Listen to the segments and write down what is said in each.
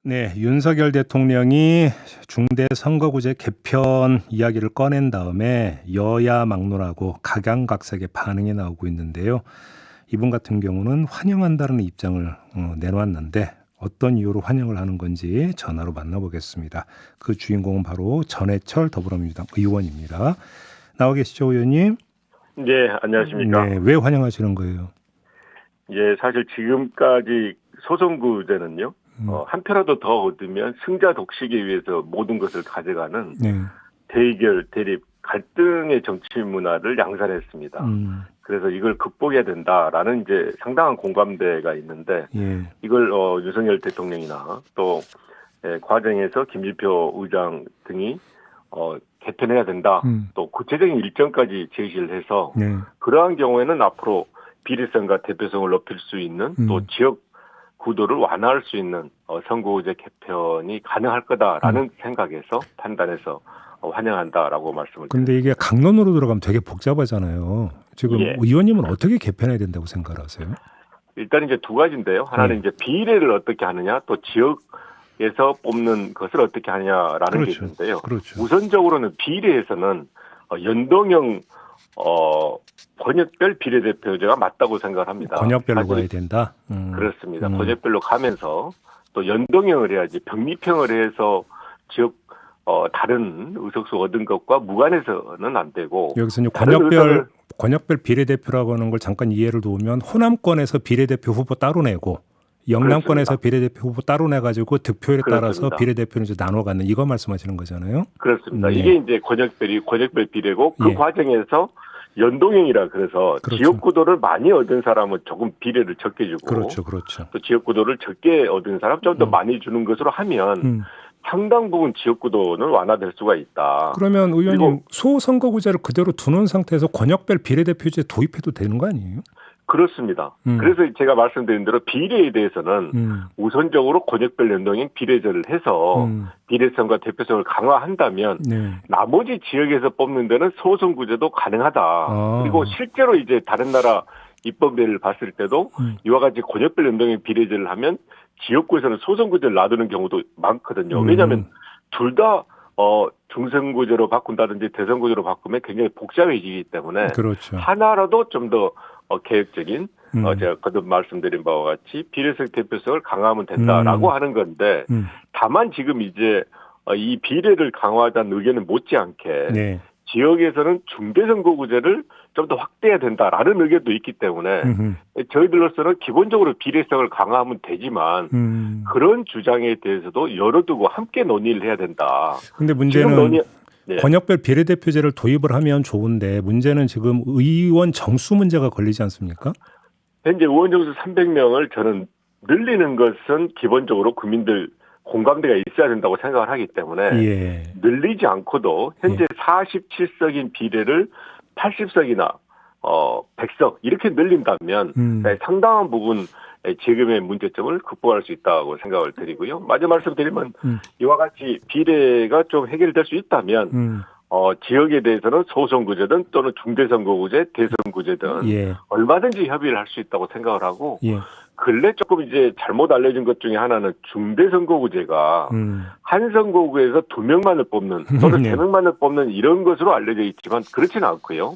네, 윤석열 대통령이 중대 선거구제 개편 이야기를 꺼낸 다음에 여야 막론하고 각양각색의 반응이 나오고 있는데요. 이분 같은 경우는 환영한다는 입장을 내놓았는데 어떤 이유로 환영을 하는 건지 전화로 만나보겠습니다. 그 주인공은 바로 전해철 더불어민주당 의원입니다. 나와 계시죠, 의원님? 네, 안녕하십니까. 네, 왜 환영하시는 거예요? 예, 사실 지금까지 소선구제는요, 한 표라도 더 얻으면 승자 독식에 위해서 모든 것을 가져가는 네. 대결, 대립, 갈등의 정치 문화를 양산했습니다. 그래서 이걸 극복해야 된다라는 이제 상당한 공감대가 있는데, 예. 이걸 윤석열 대통령이나 또 과정에서 김진표 의장 등이 개편해야 된다. 또 구체적인 일정까지 제시를 해서 네. 그러한 경우에는 앞으로 비례성과 대표성을 높일 수 있는 또 지역 구도를 완화할 수 있는 선거구제 개편이 가능할 거다라는 생각에서 판단해서 환영한다라고 말씀을 근데 이게 강론으로 들어가면 되게 복잡하잖아요. 지금 예. 의원님은 어떻게 개편해야 된다고 생각하세요? 일단 이제 두 가지인데요. 하나는 이제 비례를 어떻게 하느냐, 또 지역에서 뽑는 것을 어떻게 하느냐라는 게 있는데요. 그렇죠. 우선적으로는 비례에서는 연동형 권역별 비례대표제가 맞다고 생각을 합니다. 권역별로 가야 된다. 그렇습니다. 권역별로 가면서 또 연동형을 해야지 병립형을 해서 지역 다른 의석수 얻은 것과 무관해서는 안 되고 여기서 이제 다른 권역별 비례대표라고 하는 걸 잠깐 이해를 도우면 호남권에서 비례대표 후보 따로 내고 영남권에서 그렇습니다. 비례대표 후보 따로 내가지고 득표율에 따라서 그렇습니다. 비례대표를 이제 나눠 갖는 이거 말씀하시는 거잖아요. 그렇습니다. 이게 이제 권역별 비례고 그 예. 과정에서 연동형이라 그래서 그렇죠. 지역구도를 많이 얻은 사람은 조금 비례를 적게 주고 그렇죠. 또 지역구도를 적게 얻은 사람 좀 더 많이 주는 것으로 하면 상당 부분 지역구도는 완화될 수가 있다. 그러면 의원님 소선거구제를 그대로 두는 상태에서 권역별 비례대표제 도입해도 되는 거 아니에요? 그렇습니다. 그래서 제가 말씀드린 대로 비례에 대해서는 우선적으로 권역별 연동형 비례제를 해서 비례성과 대표성을 강화한다면 네. 나머지 지역에서 뽑는 데는 소선구제도 가능하다. 그리고 실제로 이제 다른 나라 입법례를 봤을 때도 이와 같이 권역별 연동형 비례제를 하면 지역구에서는 소선구제를 놔두는 경우도 많거든요. 왜냐하면 둘 다 중선구제로 바꾼다든지 대선구제로 바꾸면 굉장히 복잡해지기 때문에 그렇죠. 하나라도 좀 더 계획적인 제가 거듭 말씀드린 바와 같이 비례성 대표성을 강화하면 된다라고 하는 건데 다만 지금 이제 이 비례를 강화하자는 의견은 못지않게 네. 지역에서는 중대선거구제를 좀 더 확대해야 된다라는 의견도 있기 때문에 저희들로서는 기본적으로 비례성을 강화하면 되지만 그런 주장에 대해서도 열어두고 함께 논의를 해야 된다. 근데 문제는 권역별 비례대표제를 도입을 하면 좋은데 문제는 지금 의원 정수 문제가 걸리지 않습니까? 현재 의원 정수 300명을 저는 늘리는 것은 기본적으로 국민들 공감대가 있어야 된다고 생각을 하기 때문에 늘리지 않고도 현재 47석인 비례를 80석이나 100석 이렇게 늘린다면 상당한 부분 지금의 문제점을 극복할 수 있다고 생각을 드리고요. 마저 말씀드리면 이와 같이 비례가 좀 해결될 수 있다면 지역에 대해서는 소선구제든 또는 중대선거구제, 대선구제든 얼마든지 협의를 할 수 있다고 생각을 하고 근래 조금 이제 잘못 알려진 것 중에 하나는 중대선거구제가 한 선거구에서 2명만을 뽑는 또는 3명만을 뽑는 이런 것으로 알려져 있지만 그렇지는 않고요.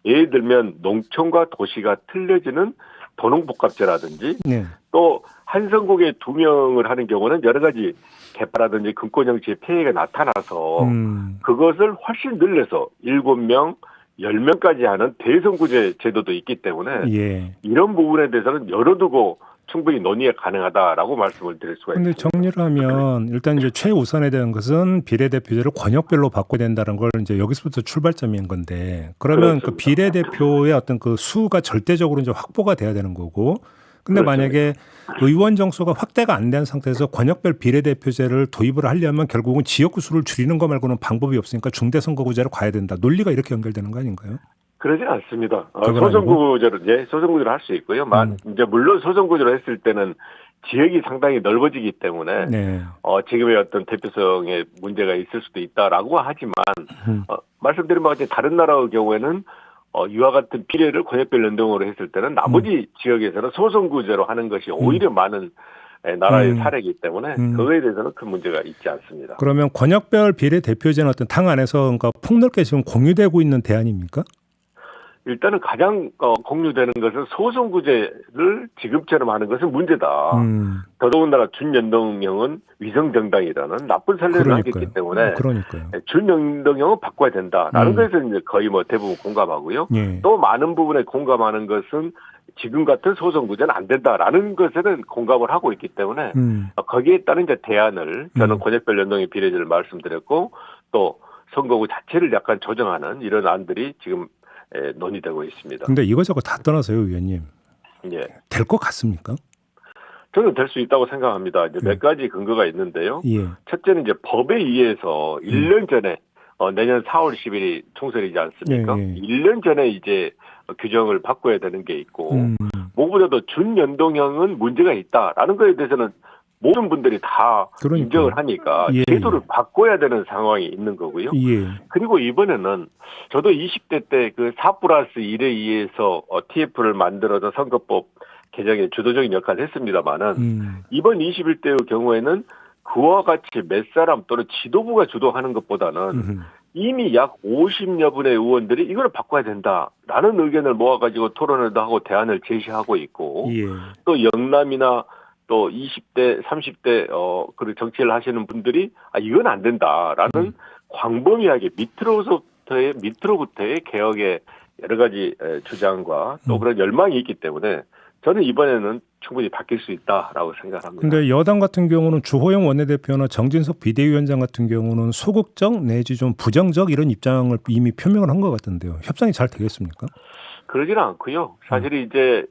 예를 들면 농촌과 도시가 틀려지는 도농복합제라든지 또 한 선거구에 2명을 하는 경우는 여러 가지 개파라든지 근권정치의 폐해가 나타나서 그것을 훨씬 늘려서 7명, 10명까지 하는 대선구제 제도도 있기 때문에 이런 부분에 대해서는 열어두고 충분히 논의가 가능하다라고 말씀을 드릴 수가 있습니다. 그런데 정리를 하면 일단 이제 최우선에 대한 것은 비례대표제를 권역별로 바꿔야 된다는 걸 이제 여기서부터 출발점인 건데 그러면 그 비례대표의 어떤 그 수가 절대적으로 이제 확보가 돼야 되는 거고 근데 만약에 의원 정수가 확대가 안 된 상태에서 권역별 비례대표제를 도입을 하려면 결국은 지역구 수를 줄이는 거 말고는 방법이 없으니까 중대선거구제로 가야 된다. 논리가 이렇게 연결되는 거 아닌가요? 그러진 않습니다. 소선구제로 할 수 있고요. 이제 물론 소선구제로 했을 때는 지역이 상당히 넓어지기 때문에 지금의 어떤 대표성에 문제가 있을 수도 있다라고 하지만 말씀드린 바와 같이 다른 나라의 경우에는 이와 같은 비례를 권역별 연동으로 했을 때는 나머지 지역에서는 소선구제로 하는 것이 오히려 많은 나라의 사례이기 때문에 그거에 대해서는 큰 문제가 있지 않습니다. 그러면 권역별 비례대표제는 어떤 당 안에서 그러니까 폭넓게 지금 공유되고 있는 대안입니까? 일단은 가장 공유되는 것은 소선구제를 지금처럼 하는 것은 문제다. 더더군다나 준연동형은 위성정당이라는 나쁜 선례를 남겼기 때문에 준연동형은 바꿔야 된다라는 것에서 이제 거의 뭐 대부분 공감하고요. 예. 또 많은 부분에 공감하는 것은 지금 같은 소선구제는 안 된다라는 것에는 공감을 하고 있기 때문에 거기에 따른 이제 대안을 저는 권역별 연동형 비례제를 말씀드렸고 또 선거구 자체를 약간 조정하는 이런 안들이 지금 논의되고 있습니다. 근데 이거저거 다 떠나서요, 의원님. 예. 될 것 같습니까? 저는 될 수 있다고 생각합니다. 이제 몇 가지 근거가 있는데요. 예. 첫째는 이제 법에 의해서 1년 전에 내년 4월 10일이 총선이지 않습니까? 1년 전에 이제 규정을 바꿔야 되는 게 있고 무엇보다도 준연동형은 문제가 있다라는 거에 대해서는 모든 분들이 다 인정을 하니까 제도를 바꿔야 되는 상황이 있는 거고요. 그리고 이번에는 저도 20대 때 그 4+1에 의해서 TF를 만들어서 선거법 개정에 주도적인 역할을 했습니다만은 이번 21대의 경우에는 그와 같이 몇 사람 또는 지도부가 주도하는 것보다는 이미 약 50여 분의 의원들이 이걸 바꿔야 된다라는 의견을 모아가지고 토론을 하고 대안을 제시하고 있고 또 영남이나 또 20대, 30대 그 정치를 하시는 분들이 이건 안 된다라는 광범위하게 밑으로부터의 개혁의 여러 가지 주장과 또 그런 열망이 있기 때문에 저는 이번에는 충분히 바뀔 수 있다라고 생각합니다. 그런데 여당 같은 경우는 주호영 원내대표나 정진석 비대위원장 같은 경우는 소극적 내지 좀 부정적 이런 입장을 이미 표명을 한 것 같던데요. 협상이 잘 되겠습니까? 그러지는 않고요. 사실 이제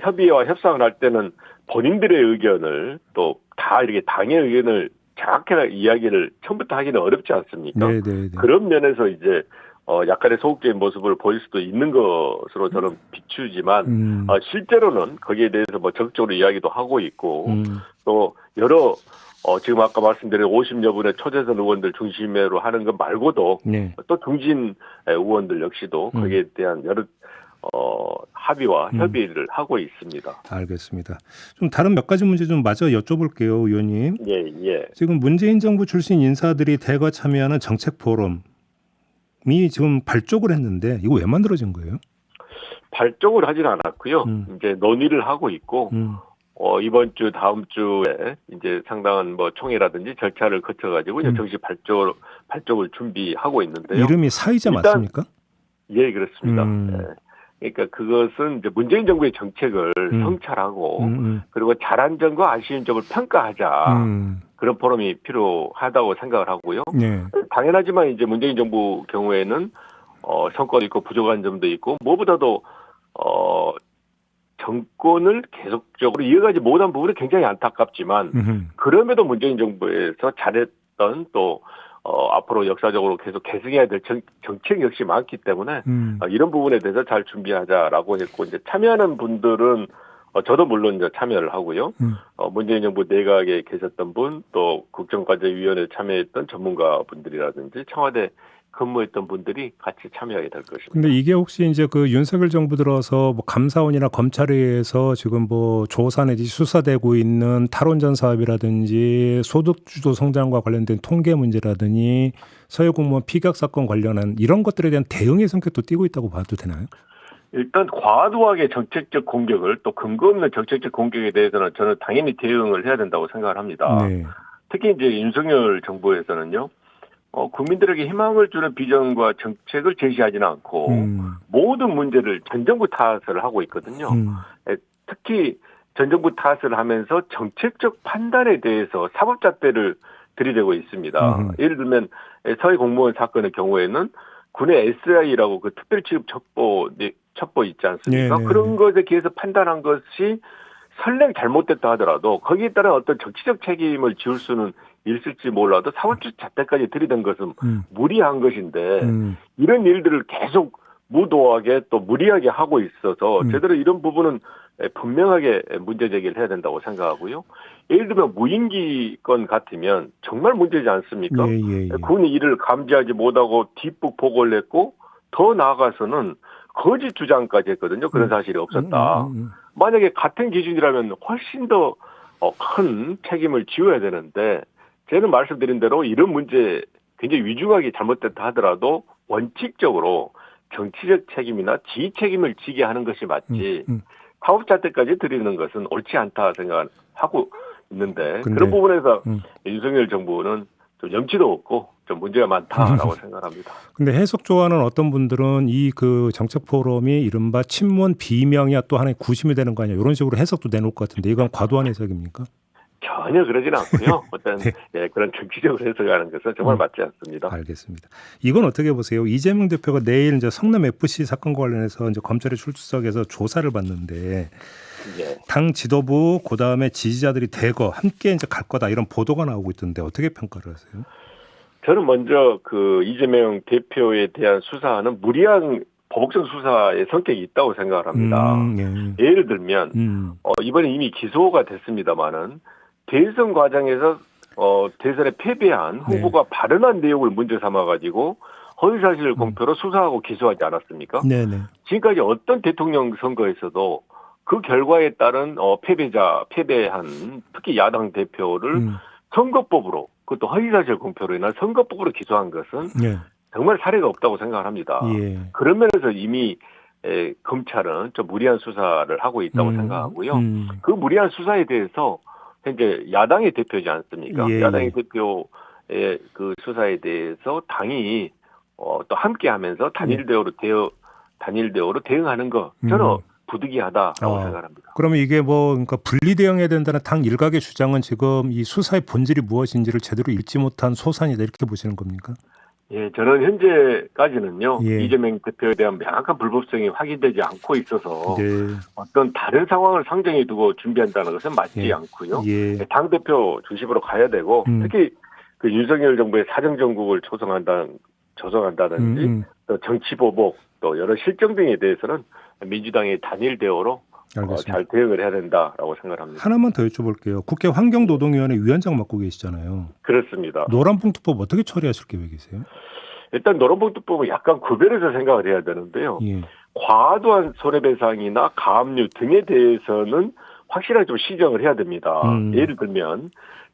협의와 협상을 할 때는 본인들의 의견을 또 다 이렇게 당의 의견을 정확하게 이야기를 처음부터 하기는 어렵지 않습니까? 네네네. 그런 면에서 이제 약간의 소극적인 모습을 보일 수도 있는 것으로 저는 비추지만 실제로는 거기에 대해서 뭐 적극적으로 이야기도 하고 있고 또 여러 지금 아까 말씀드린 50여 분의 초재선 의원들 중심으로 하는 것 말고도 또 중진 의원들 역시도 거기에 대한 여러 합의와 협의를 하고 있습니다. 알겠습니다. 좀 다른 몇 가지 문제 좀 마저 여쭤볼게요, 의원님. 예. 지금 문재인 정부 출신 인사들이 대거 참여하는 정책 포럼이 지금 발족을 했는데 이거 왜 만들어진 거예요? 발족을 하진 않았고요. 이제 논의를 하고 있고 이번 주 다음 주에 이제 상당한 뭐 총회라든지 절차를 거쳐가지고 이제 정식 발족을 준비하고 있는데요. 이름이 사이자 맞습니까? 예, 그렇습니다. 그러니까 그것은 이제 문재인 정부의 정책을 성찰하고 그리고 잘한 점과 아쉬운 점을 평가하자 그런 포럼이 필요하다고 생각을 하고요. 당연하지만 이제 문재인 정부 경우에는 성과도 있고 부족한 점도 있고 무엇보다도 정권을 계속적으로 이어가지 못한 부분이 굉장히 안타깝지만 그럼에도 문재인 정부에서 잘했던 또 앞으로 역사적으로 계속 계승해야 될 정책 역시 많기 때문에 이런 부분에 대해서 잘 준비하자라고 했고 이제 참여하는 분들은 저도 물론 이제 참여를 하고요. 문재인 정부 내각에 계셨던 분 또 국정과제위원회에 참여했던 전문가 분들이라든지 청와대 근무했던 분들이 같이 참여하게 될 것입니다. 근데 이게 혹시 이제 그 윤석열 정부 들어서 뭐 감사원이나 검찰에 의해서 지금 뭐 조사 내지 수사되고 있는 탈원전 사업이라든지 소득주도 성장과 관련된 통계 문제라든지 서해공무원 피격 사건 관련한 이런 것들에 대한 대응의 성격도 띠고 있다고 봐도 되나요? 일단 과도하게 정책적 공격을 또 근거 없는 정책적 공격에 대해서는 저는 당연히 대응을 해야 된다고 생각을 합니다. 특히 이제 윤석열 정부에서는요. 국민들에게 희망을 주는 비전과 정책을 제시하지는 않고 모든 문제를 전 정부 탓을 하고 있거든요. 특히 전 정부 탓을 하면서 정책적 판단에 대해서 사법잣대를 들이대고 있습니다. 예를 들면 서해 공무원 사건의 경우에는 군의 SI라고 그 특별취급 첩보 있지 않습니까? 그런 것에 대해서 판단한 것이 설령 잘못됐다 하더라도 거기에 따른 어떤 정치적 책임을 지울 수는 있을지 몰라도 사법적 잣대까지 들이댄 것은 무리한 것인데 이런 일들을 계속 무도하게 또 무리하게 하고 있어서 제대로 이런 부분은 분명하게 문제 제기를 해야 된다고 생각하고요. 예를 들면 무인기 건 같으면 정말 문제지 않습니까? 군이 이를 감지하지 못하고 뒷북 보고를 했고 더 나아가서는 거짓 주장까지 했거든요. 그런 사실이 없었다. 만약에 같은 기준이라면 훨씬 더 큰 책임을 지어야 되는데 저는 말씀드린 대로 이런 문제 굉장히 위중하게 잘못됐다 하더라도 원칙적으로 정치적 책임이나 지휘 책임을 지게 하는 것이 맞지 사업자한테까지 드리는 것은 옳지 않다 생각하고 있는데 그런 부분에서 윤석열 정부는 좀 염치도 없고 좀 문제가 많다라고 생각합니다. 근데 해석 좋아하는 어떤 분들은 이 그 정책 포럼이 이른바 친문 비명이야 또 하나의 구심이 되는 거 아니야 이런 식으로 해석도 내놓을 것 같은데 이건 과도한 해석입니까? 전혀 그러지는 않고요. 어떤 그런 정치적으로 해석하는 것은 정말 맞지 않습니다. 알겠습니다. 이건 어떻게 보세요? 이재명 대표가 내일 이제 성남 FC 사건과 관련해서 이제 검찰에 출석해서 조사를 받는데 당 지도부 그다음에 지지자들이 대거 함께 이제 갈 거다 이런 보도가 나오고 있던데 어떻게 평가를 하세요? 저는 먼저 그 이재명 대표에 대한 수사는 무리한 보복적 수사의 성격이 있다고 생각을 합니다. 예를 들면 이번에 이미 기소가 됐습니다마는 대선 과정에서 대선에 패배한 후보가 발언한 내용을 문제 삼아가지고 허위사실 공표로 수사하고 기소하지 않았습니까? 지금까지 어떤 대통령 선거에서도 그 결과에 따른 패배한 특히 야당 대표를 선거법으로 그것도 허위사실 공표로 인한 선거법으로 기소한 것은 정말 사례가 없다고 생각을 합니다. 그런 면에서 이미 검찰은 좀 무리한 수사를 하고 있다고 생각하고요. 그 무리한 수사에 대해서 현재 야당의 대표지 않습니까? 야당의 대표의 그 수사에 대해서 당이 또 함께하면서 단일 대우로 대응하는 거 저는 부득이하다라고 생각합니다. 그러면 이게 그러니까 분리 대응해야 된다는 당 일각의 주장은 지금 이 수사의 본질이 무엇인지를 제대로 읽지 못한 소산이다 이렇게 보시는 겁니까? 예, 저는 현재까지는요. 이재명 대표에 대한 명확한 불법성이 확인되지 않고 있어서 어떤 다른 상황을 상정해 두고 준비한다는 것은 맞지 않고요. 당 대표 중심으로 가야 되고 특히 그 윤석열 정부의 사정정국을 조성한다든지 또 정치보복 또 여러 실정 등에 대해서는 민주당의 단일 대우로 잘 대응을 해야 된다라고 생각합니다. 하나만 더 여쭤볼게요. 국회 환경노동위원회 위원장 맡고 계시잖아요. 그렇습니다. 노란봉투법 어떻게 처리하실 계획이세요? 일단 노란봉투법은 약간 구별해서 생각을 해야 되는데요. 과도한 손해배상이나 가압류 등에 대해서는 확실하게 좀 시정을 해야 됩니다. 예를 들면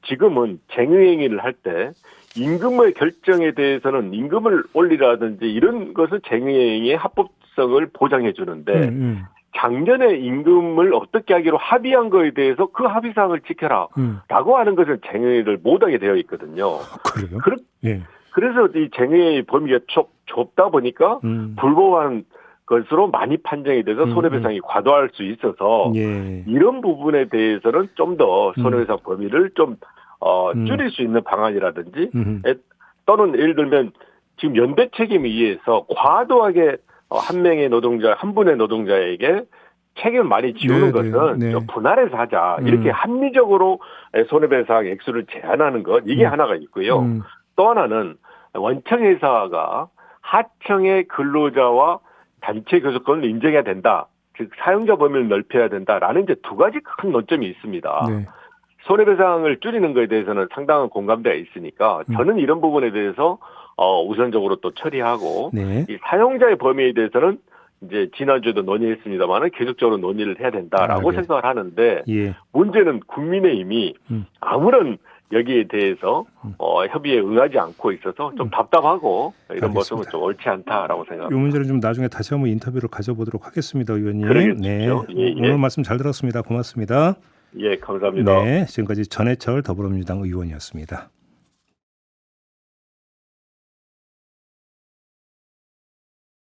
지금은 쟁의행위를 할 때 임금의 결정에 대해서는 임금을 올리라든지 이런 것은 쟁의행위의 합법성을 보장해 주는데 작년에 임금을 어떻게 하기로 합의한 거에 대해서 그 합의사항을 지켜라 라고 하는 것은 쟁의를 못하게 되어 있거든요. 그래요? 그래서 이 쟁의의 범위가 좁다 보니까 불법한 것으로 많이 판정이 돼서 손해배상이 과도할 수 있어서 이런 부분에 대해서는 좀 더 손해배상 범위를 좀 줄일 수 있는 방안이라든지 또는 예를 들면 지금 연대 책임에 의해서 과도하게 한 분의 노동자에게 책임을 많이 지우는 것은 좀 분할해서 하자. 이렇게 합리적으로 손해배상 액수를 제한하는 것 이게 하나가 있고요. 또 하나는 원청회사가 하청의 근로자와 단체 교섭권을 인정해야 된다. 즉 사용자 범위를 넓혀야 된다라는 이제 두 가지 큰 논점이 있습니다. 손해배상을 줄이는 것에 대해서는 상당한 공감대가 있으니까 저는 이런 부분에 대해서 우선적으로 또 처리하고 이 사용자의 범위에 대해서는 이제 지난주에도 논의했습니다만은 계속적으로 논의를 해야 된다라고 생각을 하는데 문제는 국민의힘이 아무런 여기에 대해서 협의에 응하지 않고 있어서 좀 답답하고 이런 모습은 좀 옳지 않다라고 생각합니다. 이 문제는 좀 나중에 다시 한번 인터뷰를 가져보도록 하겠습니다, 의원님. 그러겠죠. 오늘 말씀 잘 들었습니다. 고맙습니다. 감사합니다. 지금까지 전해철 더불어민주당 의원이었습니다.